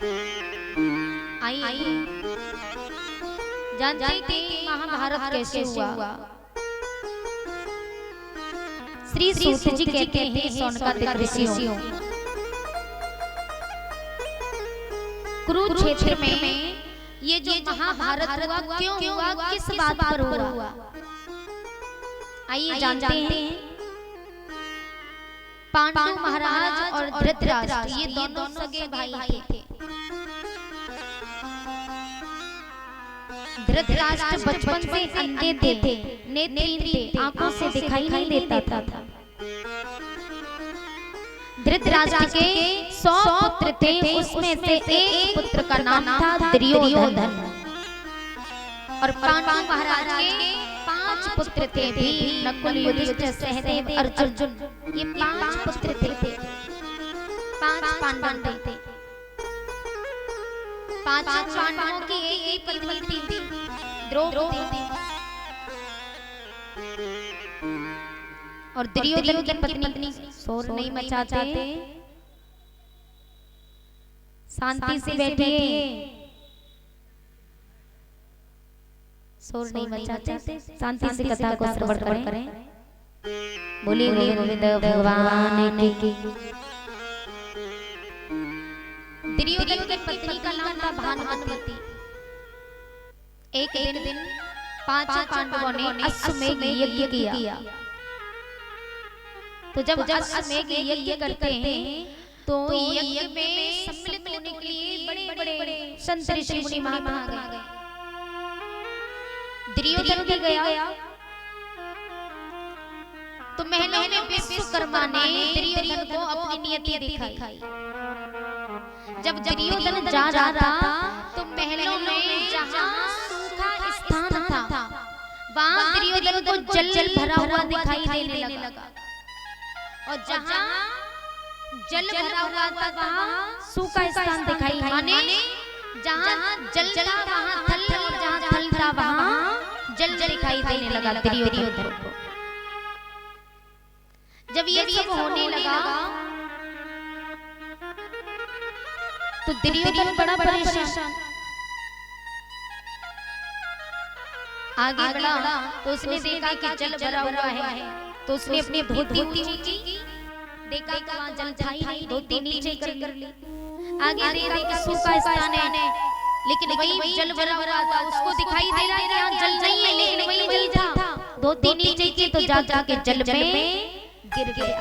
आइए जानते कि महाभारत कैसे हुआ। श्री सूत जी कहते हैं सोनकादिक ऋषियों, कुरुक्षेत्र में ये जो महाभारत हुआ क्यों हुआ, किस बात पर हुआ, आइए जानते हैं। पांडु महाराज और धृतराष्ट्र ये दोनों सगे भाई थे। धृतराष्ट्र बचपन से अंधे थे, नेत्रहीन थे, आंखों से दिखाई नहीं देता था। धृतराष्ट्र के 100 पुत्र थे, उसमें से एक पुत्र का नाम था दुर्योधन। और पांडु महाराज के 5 पुत्र थे, भीम, नकुल, युधिष्ठिर, सहदेव, अर्जुन। ये 5 पुत्र थे, 5 पांडव थे। 5 पांडवों की एक पत्नी थी द्रौपदी, और दुर्योधन की पत्नी। शोर नहीं मचाते, शांति से बैठिए, शोर नहीं मचाते, शांति से कथा को श्रवण करें। बोलिए गोविंद भगवान की। दुर्योधन की पत्नी का नाम था भानुमती। एक दिन 5 पांडवों ने अश्वमेध यज्ञ किया। तो जब अश्वमेध यज्ञ करते हैं तो यज्ञ में सम्मिलित होने के लिए बड़े-बड़े संत ऋषि मुनि महात्मा आ गए। दुर्योधन भी गया। तो महलों में विश्वकर्मा ने दुर्योधन को अपनी नियति दिखाई। जब दुर्योधन जा रहा था तो महलों में जहां सूखा स्थान था वहां दुर्योधन को जल भरा हुआ दिखाई देने लगा, और जहां जल भरा हुआ था वहां सूखा स्थान दिखाई, माने जहां जल था वहां थल, और जहां थल था वहां जल दिखाई देने लगा दुर्योधन को। जब ये सब होने लगा तो दुर्योधन बड़ा परेशान। आगे बढ़ा तो उसने देखा कि जल भरा हुआ है, तो उसने अपनी धोती ऊंची की, देखा कि वहां जल था ही नहीं, धोती नीचे कर ली। आगे देखा कि सूखा स्थान है, लेकिन वही जल भरा हुआ था। उसको दिखाई दे रहा है कि यहाँ जल नहीं है, लेकिन वही जल था। धोती नीचे की तो जा के जल में गिर गया।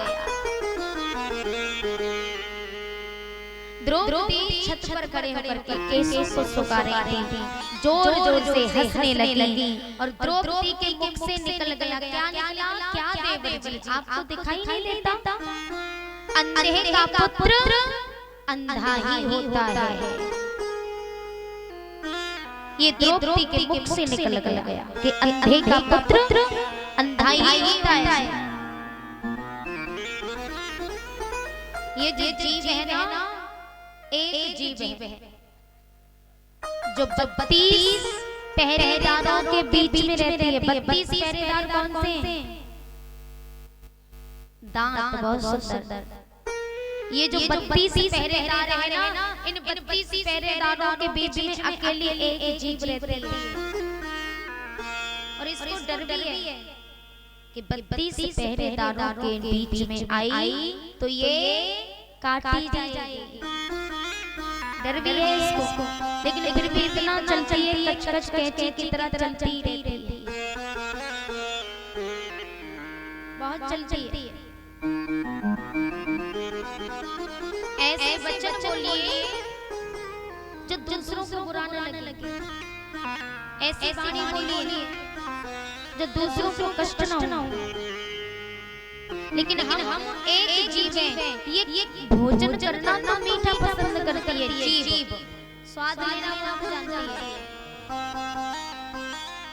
द्रौपदी छत पर खड़े होकर के केशों को सुखा रही थी, जोर जोर से हंसने लगी, और द्रौपदी के मुख से निकल गया, क्या निकला, क्या देवर जी आपको दिखाई नहीं देता? अंधे का पुत्र अंधा ही होता है। ये द्रौपदी के मुख से निकल गया कि अंधे का पुत्र अंधा ही होता है। ये जो जीव है ना, एक जीव है जो 32 पहरेदारों के बीच में रहती है। 32 पहरेदार कौन से? दांत बहुत सुंदर। ये जो 32 पहरेदार है ना, इन 32 पहरेदारों के बीच में अकेली एक जीव रहती है, और इसको डर भी है कि 32 पहरेदारों के बीच में आई तो ये काटी जाएगी। डर भी है इसको, लेकिन फिर भी इतना चलती है, कच-कच कैंची की तरह चलती रहती है, बहुत चलती है। ऐसे वचन बोलिए जो दूसरों को बुरा न लगे, ऐसी वाणी बोलिए जो दूसरों को कष्ट न हो। लेकिन हम एक जीव हैं, ये भोजन करना तो मीठा पसंद करती है जीव, स्वाद लेना वो जानती है,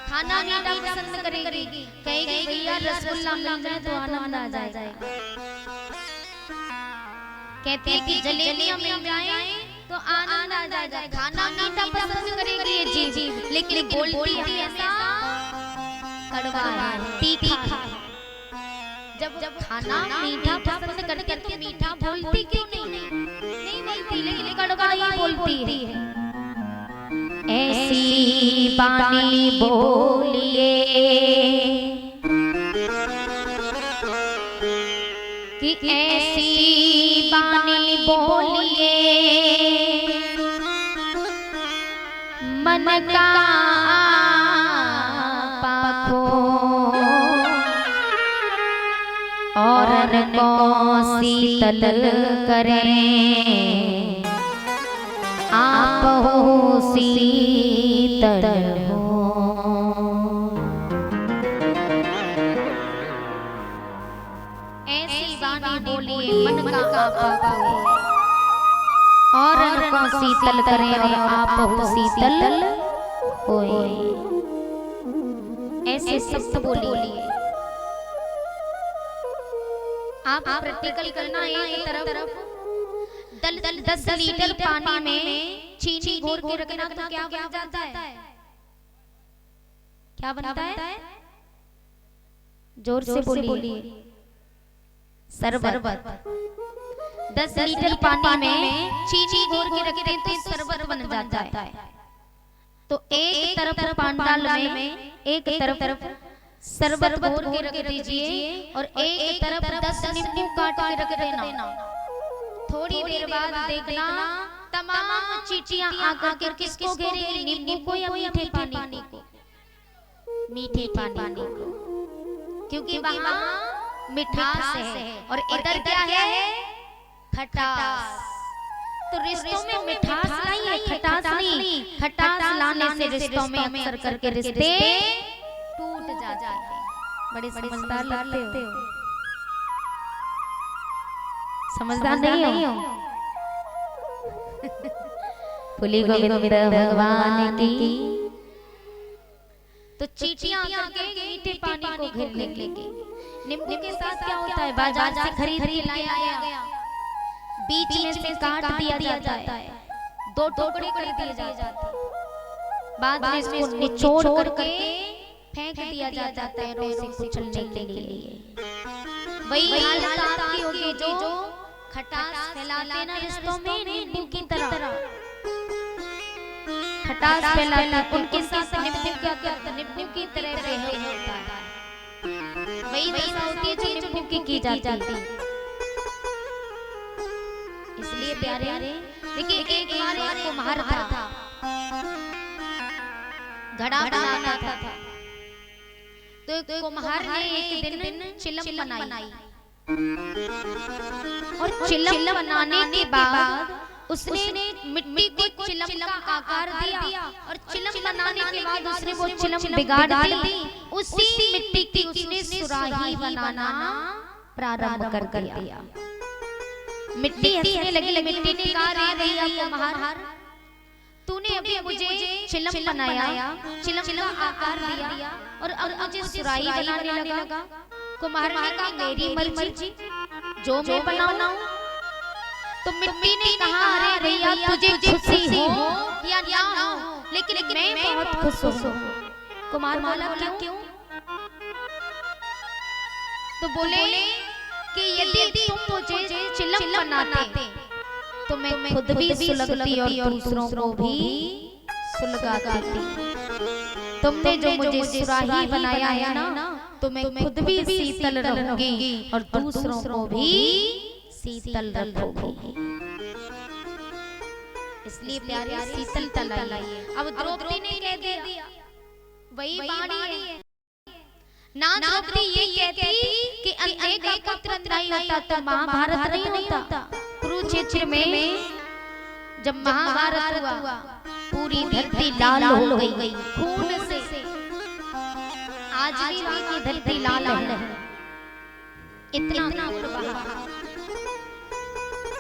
खाना मीठा पसंद करेगी, कहेगी भैया रसगुल्ला मिल जाए तो आनंद आ जाएगा। कहते हैं कि जलेबियां मिल जाए तो आनंद आ जाएगा। खाना मीठा पसंद करेगी ये जीव, लेकिन बोलती हमेशा कड़वा है, तीखा है। जब खाना मीठा पसंद करती है तो मीठा बोलती क्यों नहीं बोलती, लेकिन कड़वा ही बोलती है। ऐसी बानी बोलिए कि ऐसी बानी बोलिए मन का पाखो और को शीतल करें आप हो शीतल हो। ऐसी बानी बोलिए मन का पाखो और को शीतल करें और आप हो शीतल होए। ऐसे शब्द बोलिए। आप प्रैक्टिकल करना एक तरफ 10 लीटर पानी में चीनी घोर के रखना तो क्या बन जाता है? क्या बनता है? जोर से बोलिए। शरबत। 10 लीटर पानी में चीनी घोर के रखते हैं तो शरबत बन जाता है। तो एक तरफ पांडाल में एक तरफ शरबत घोर के रख दीजिए और एक तरफ 10 नींबू काट के रख देना। थोड़ी देर बाद देखना तमाम चींटियां आकर के किसको घेरेंगी? नींबू को या मीठे पानी को? मीठे पानी को, क्योंकि वहां मिठास है और इधर क्या है? खटास। तो रिश्तों में मिठास नहीं है, खटास नहीं। खटास लाने से रिश्तों में अक्सर करके रिश्ते टूट जाते हैं। बड़े समझदार लगते हो। समझदार नहीं हो? फूली गोविंद भगवान की। तो चींटियां आकर के मीठे पानी को घेर लेंगे। नींबू के साथ क्या होता है? बाजार से खरीद के लाया गया, बीच में से काट दिया जाता है, 2 टुकड़े कर दिए जाते हैं, बाद में इसको निचोड़ करके फेंक दिया जाता है रोज कुचलने के लिए। वही हालत आपकी होगी जो खटास फैलाते ना रिश्तों में, नींबू की तरह खटास फैलाते, उनके साथ नींबू क्या करते? नींबू की तरह बेहद होता है। वही दशा होती है जो नींबू की जाती है। इसलिए प्यारे देखिए, एक बार एक कुम्हार था, घड़ा बनाता था। तो कुम्हार ने एक दिन चिलम बनाई और चिलम बनाने के बाद उसने मिट्टी को चिलम का आकार दिया और चिलम बनाने के बाद उसने वो चिलम बिगाड़ दी। उसी मिट्टी की उसने सुराही बनाना प्रारंभ कर दिया। मिट्टी हंसने लगी। मिट्टी ने कहा, रे भैया कुम्हार, तूने अभी मुझे चिलम बनाया, चिलम का आकार दिया और अब मुझे सुराही बनाने लगा। कुम्हार ने कहा, मेरी मर्जी, जो मैं बनाऊं। तो मिट्टी ने कहा, अरे भैया तुझे खुशी हो या ना हो, लेकिन मैं बहुत खुश हूँ। कुम्हार बोला, क्यों? तो बोले कि यदि तुम मुझे चिलम बनाते तो मैं खुद भी सुलगती और दूसरों को भी सुलगाती। तुमने जो मुझे सुराही बनाया है ना, तो मैं खुद भी शीतल रहूंगी और दूसरों को भी शीतल रखूंगी। इसलिए प्यारे शीतल लाइए। अब द्रौपदी ने कह दिया, वही बाणी है ना। द्रौपदी ये कहती कि अंधे का पुत्र नहीं होता तो महाभारत नहीं होता। कुरुक्षेत्र में जब महाभारत हुआ, पूरी धरती लाल हो गई खून से। आज भी वहां की धरती लाल है। इतना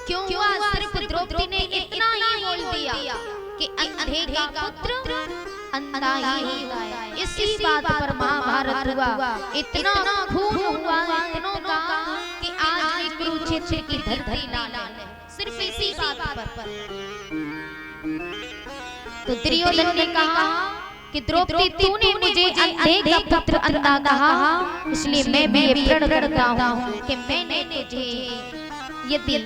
क्यों हुआ? सिर्फ द्रौपदी ने इतना ही बोल दिया कि अंधे का पुत्र अंधा ही होता है। इसी बात पर महाभारत हुआ। इतना खून हुआ इतनों का कि आज भी कुरुक्षेत्र की धरती लाल है, सिर्फ इसी बात पर। तो दुर्योधन ने कहा कि द्रौपदी तूने मुझे अंधे का पुत्र अंधा कहा, इसलिए मैं भी ये प्रण करता हूँ कि मैंने तुझे यदि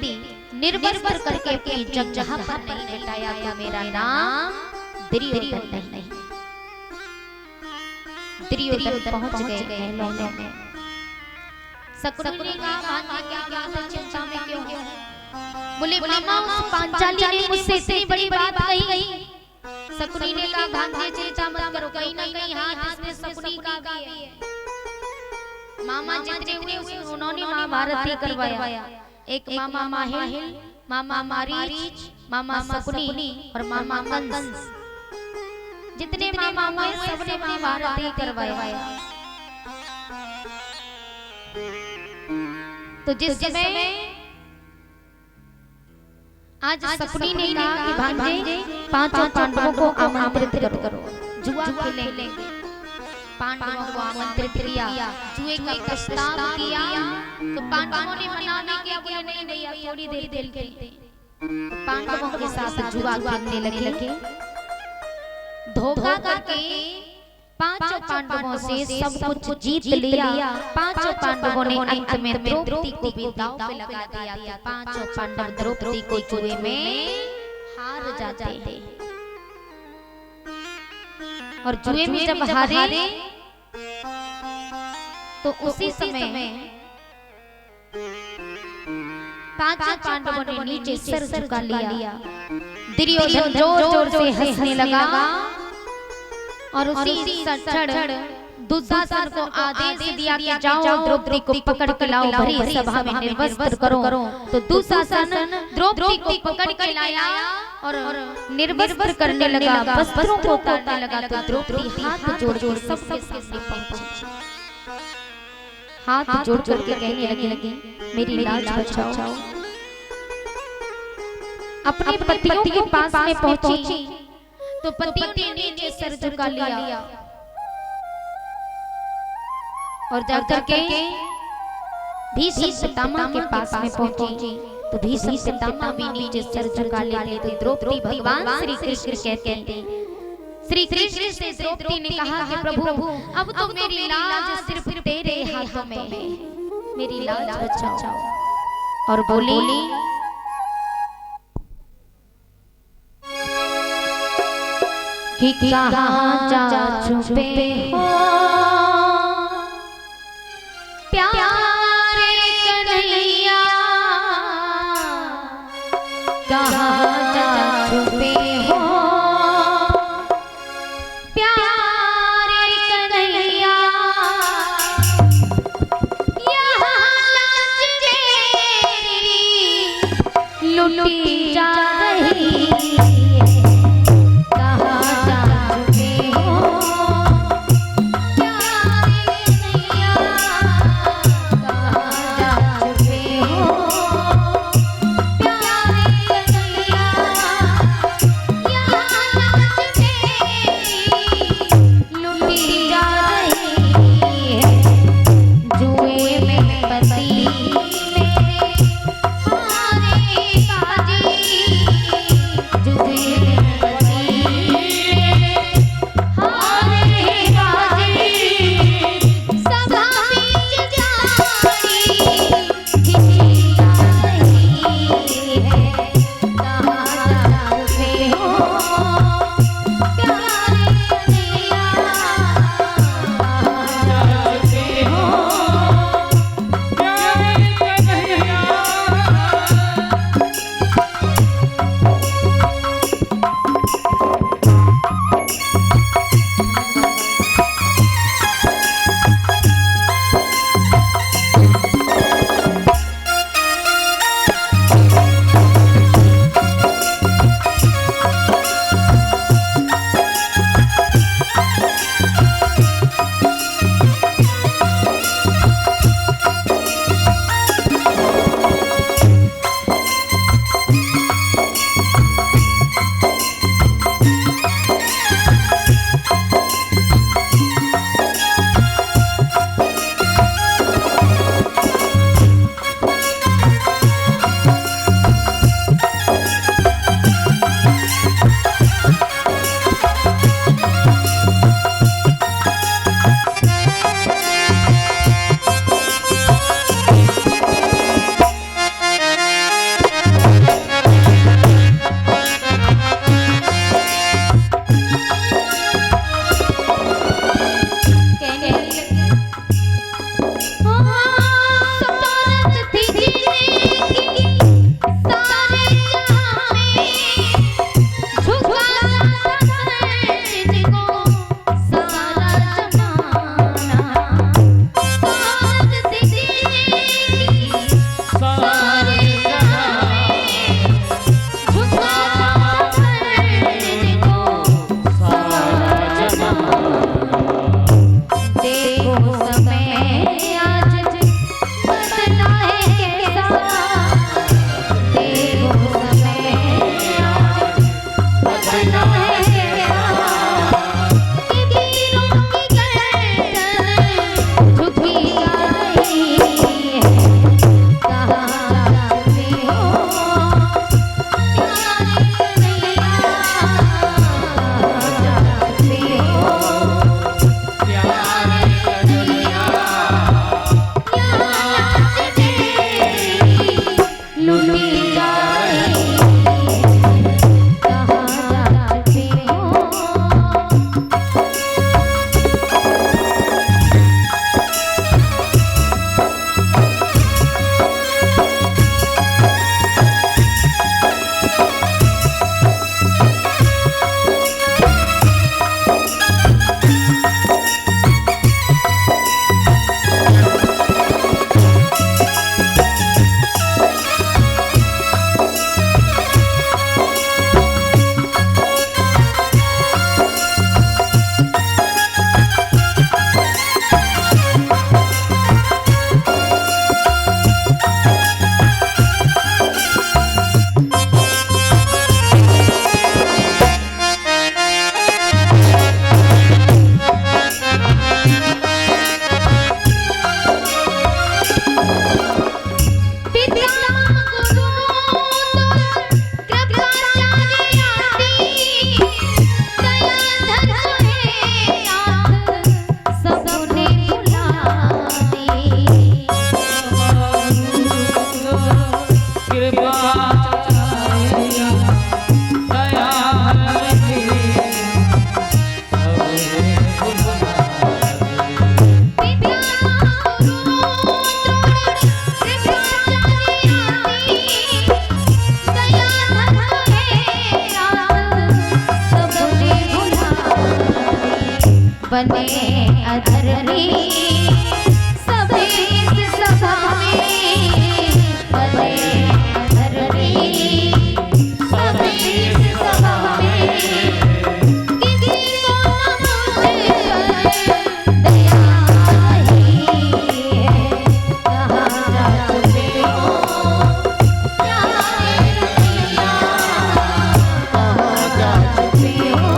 निर्वस्त्र करके अपनी जगह पर नहीं मिटाया तो मेरा नाम दुर्योधन नहीं। दुर्योधन पहुंच गए महलों में। शकुनी ने कहा भांजे क्या बात है, चिंता में क्यों हो? बोले मामा उस पांचाली ने मुझसे इतनी बड़ी बात कही। शकुनी ने कहा भांजे चिंता मत करो, कहीं नहीं हाथ इसने शकुनी का भी है। मामा जितने हुए उन्होंने महाभारत ही करवाया। एक मामा माहिल, मामा मारीच, मामा शकुनी और मामा कंस, जितने मामा हुए सबने महाभारत ही करवाया। तो जिस समय आज शकुनी ने कहा कि भांजे पांचों पांडवों को आमंत्रित करो, जुआ खेलेंगे। पांडवों को आमंत्रित किया, जुए का प्रस्ताव किया तो पांडवों ने मना नहीं किया, बोले नहीं भैया थोड़ी देर खेलते हैं। पांडवों के साथ जुआ खेलने लगे। धोखा करके पांचों पांडवों से सब कुछ जीत लिया। पांचों पांडवों ने अंत में द्रौपदी को भी दांव पे लगा दिया था। पांचों पांडव द्रौपदी को जुए में हार जाते हैं और जुए में जब हारे तो उसी समय पांचों पांडवों ने नीचे सर झुका लिया। दुर्योधन जोर-जोर से हंसने लगा और उसी क्षण दुशासन को आदेश दिया कि जाओ द्रौपदी को पकड़ के लाओ, भरी सभा में निर्वस्त्र करो। तो दुशासन द्रौपदी को पकड़ के लाया और निर्वस्त्र करने लगा, वस्त्रों को उतारने लगा। तो द्रौपदी हाथ जोड़-जोड़ सबके सामने पहुंची, हाथ जोड़-जोड़ के कहने लगी मेरी लाज बचाओ। अपने पतियों के पास में पहुंची तो पतियों ने नीचे सर झुका लिया और जाकर के भीष्म पितामह के पास में पहुंची तो भीष्म पितामह भी नीचे सर झुका लेते। तो द्रौपदी भगवान श्री कृष्ण कहते हैं, श्री कृष्ण से द्रौपदी ने कहा कि प्रभु अब तो मेरी लाज सिर्फ तेरे हाथों में है, मेरी लाज बचाओ। और बोली कि कहाँ जा छुपे हो प्यारे कन्हैया, कहाँ जा छुपे हो प्यारे कन्हैया, यहाँ लाज तेरी लुटी जा रही। बने अधर्मी सभी इस सभा में, बने अधर्मी सभी इस सभा में, किसी को न मुझे पर दया ही है। कहाँ जा चुके हो प्यारे रैया, कहाँ जा चुके हो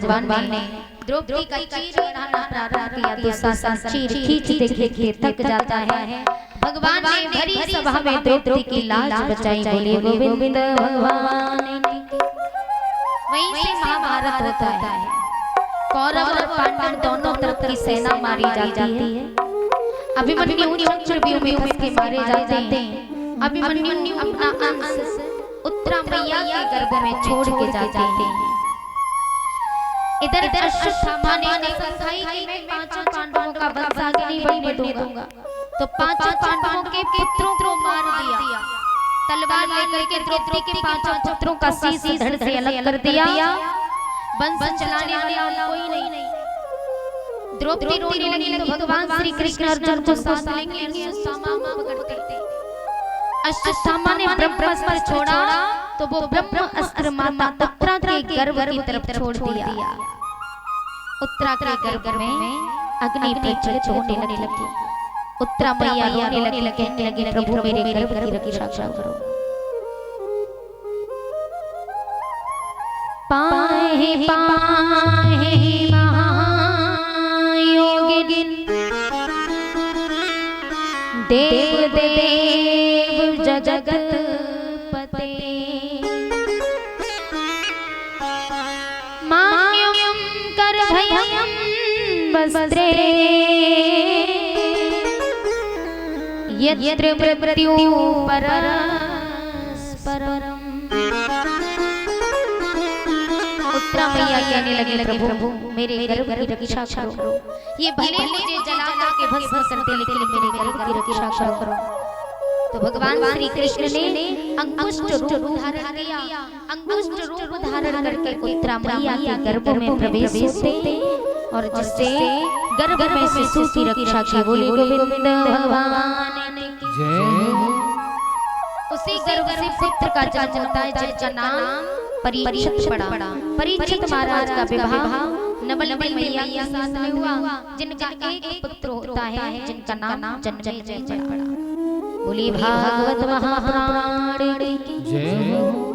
भगवान ने द्रौपदी का चीर बढ़ाना प्रारंभ किया तो सासा चीर खींच देख थक जाता है। भगवान ने भरी सभा में द्रौपदी की लाज बचाई, बोले गोविंद भगवान की। वहीं से महाभारत होता है। कौरव और पांडव दोनों तरफ की सेना मारी जाती है। अभिमन्यु चक्रव्यूह में फंस के मारे जाते हैं। अभिमन्यु अपना अंश उत्तरा मैया के गर्भ में छोड़ के जाते हैं। इधर अश्वत्थामा ने संधाई कि मैं पांचों पांडवों का वंश आगे नहीं बढ़ने दूंगा, तो पांचों पांडवों के पुत्रों को मार दिया। तलवार लेकर के द्रौपदी के पांचों पुत्रों का शीश धड़ से अलग कर दिया। वंश चलाने वाला कोई नहीं। द्रौपदी रोने लगी तो भगवान श्री कृष्ण अर्जुन को साथ लेके अश्वत्थामा को पकड़ते। अश्वत्थामा ने ब्रह्मास्त्र छोड़ा तो वो ब्रह्म अस्त्र माता उत्तरा के गर्भ की तरफ छोड़ दिया। उत्तरा के गर्भ में अग्नि प्रज्वलित होने लगी। उत्तरा मैया रोने लगी, कहने लगी प्रभु मेरे गर्भ की रक्षा करो। पाहे पाहे महायोगिन देव देव जगत पते मान्यम कर भयम वस्त्रे यत्र मृत्यु परस्परम। उत्तरा मैया कहने लगे प्रभु मेरे गर्भ की रक्षा करो। ये भले मुझे जला के भस्म कर दे लेकिन मेरे गर्भ की रक्षा करो। तो भगवान श्री कृष्ण ने अंगुष्ठ रूप धारण किया। अंगुष्ठ रूप धारण करके उत्तरा मैया के गर्भ में प्रवेश होते और जिससे गर्भ में शिशु की रक्षा की। बोले गोविंद भगवान की जय। उसी गर्भ से पुत्र का जन्म होता है जिसका नाम परीक्षित पड़ा। परीक्षित महाराज का विवाह नवलनी मैया के साथ में हुआ, जिनका एक पुत्र होता है जिनका नाम जन्मेजय पड़ा। बोली भागवत महापुराण की जय।